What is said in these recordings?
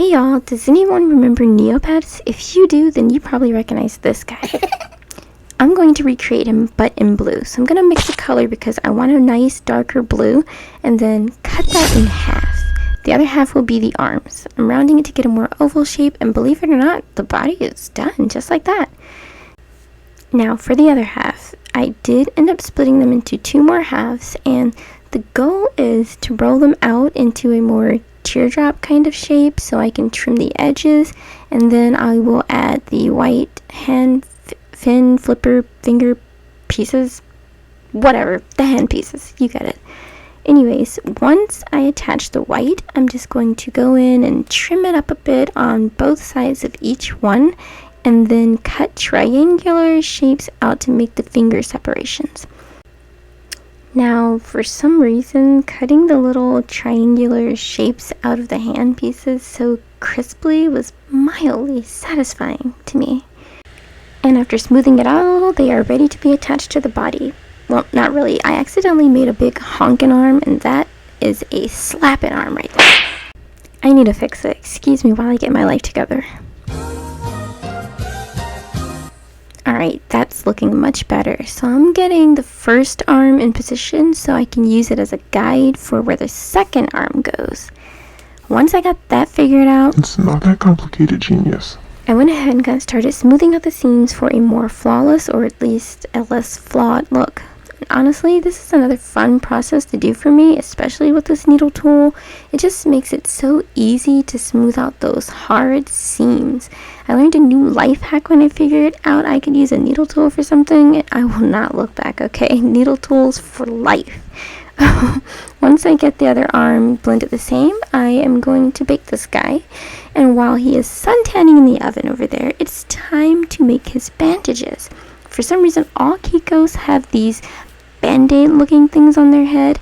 Hey y'all, does anyone remember Neopets? If you do, then you probably recognize this guy. I'm going to recreate him, but in blue. So I'm going to mix the color because I want a nice darker blue, and then cut that in half. The other half will be the arms. I'm rounding it to get a more oval shape, and believe it or not, the body is done just like that. Now for the other half, I did end up splitting them into 2 more halves, and the goal is to roll them out into a more teardrop kind of shape so I can trim the edges, and then I will add the white hand fin flipper finger pieces, whatever, the hand pieces, you get it. Anyways, once I attach the white, I'm just going to go in and trim it up a bit on both sides of each one, and then cut triangular shapes out to make the finger separations. Now, for some reason, cutting the little triangular shapes out of the hand pieces so crisply was mildly satisfying to me. And after smoothing it out, they are ready to be attached to the body. Well, not really. I accidentally made a big honkin' arm, and that is a slappin' arm right there. I need to fix it. Excuse me while I get my life together. Alright, that's looking much better. So I'm getting the first arm in position so I can use it as a guide for where the second arm goes. Once I got that figured out, it's not that complicated, genius. I went ahead and kind of started smoothing out the seams for a more flawless, or at least a less flawed look. And honestly, this is another fun process to do for me, especially with this needle tool. It just makes it so easy to smooth out those hard seams. I learned a new life hack when I figured out I could use a needle tool for something, and I will not look back, okay? Needle tools for life. Once I get the other arm blended the same, I am going to bake this guy. And while he is suntanning in the oven over there, it's time to make his bandages. For some reason, all Kikos have these band-aid looking things on their head.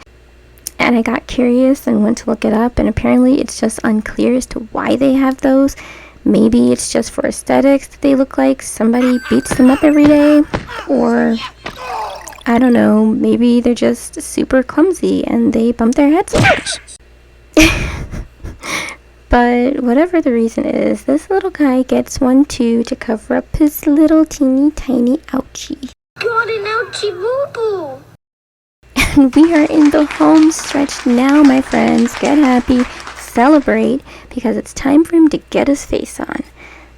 And I got curious and went to look it up, and apparently it's just unclear as to why they have those. Maybe it's just for aesthetics that they look like somebody beats them up every day, or I don't know, maybe they're just super clumsy and they bump their heads so much. But whatever the reason is, this little guy gets one too to cover up his little teeny tiny ouchie. Got an ouchie boo-boo! And we are in the home stretch now, my friends. Get happy, celebrate, because it's time for him to get his face on.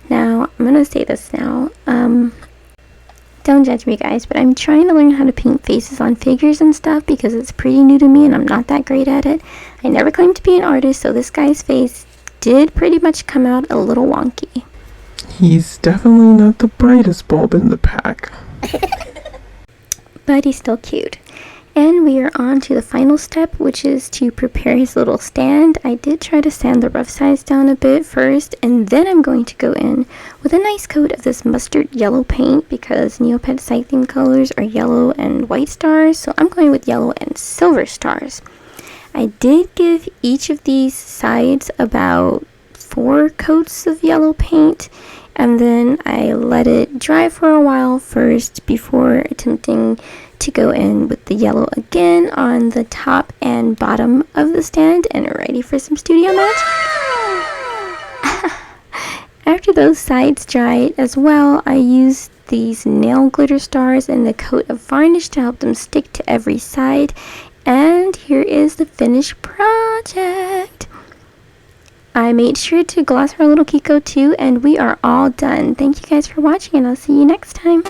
Now, I'm gonna say this now. Don't judge me, guys, but I'm trying to learn how to paint faces on figures and stuff because it's pretty new to me and I'm not that great at it. I never claimed to be an artist, so this guy's face did pretty much come out a little wonky. He's definitely not the brightest bulb in the pack. But he's still cute. And we are on to the final step, which is to prepare his little stand. I did try to sand the rough sides down a bit first, and then I'm going to go in with a nice coat of this mustard yellow paint because Neopet site theme colors are yellow and white stars, so I'm going with yellow and silver stars. I did give each of these sides about 4 coats of yellow paint, and then I let it dry for a while first before attempting to go in with the yellow again on the top and bottom of the stand, and ready for some studio magic. After those sides dried as well, I used these nail glitter stars and the coat of varnish to help them stick to every side, and here is the finished project. I made sure to gloss our little Kiko too, and we are all done. Thank you guys for watching, and I'll see you next time.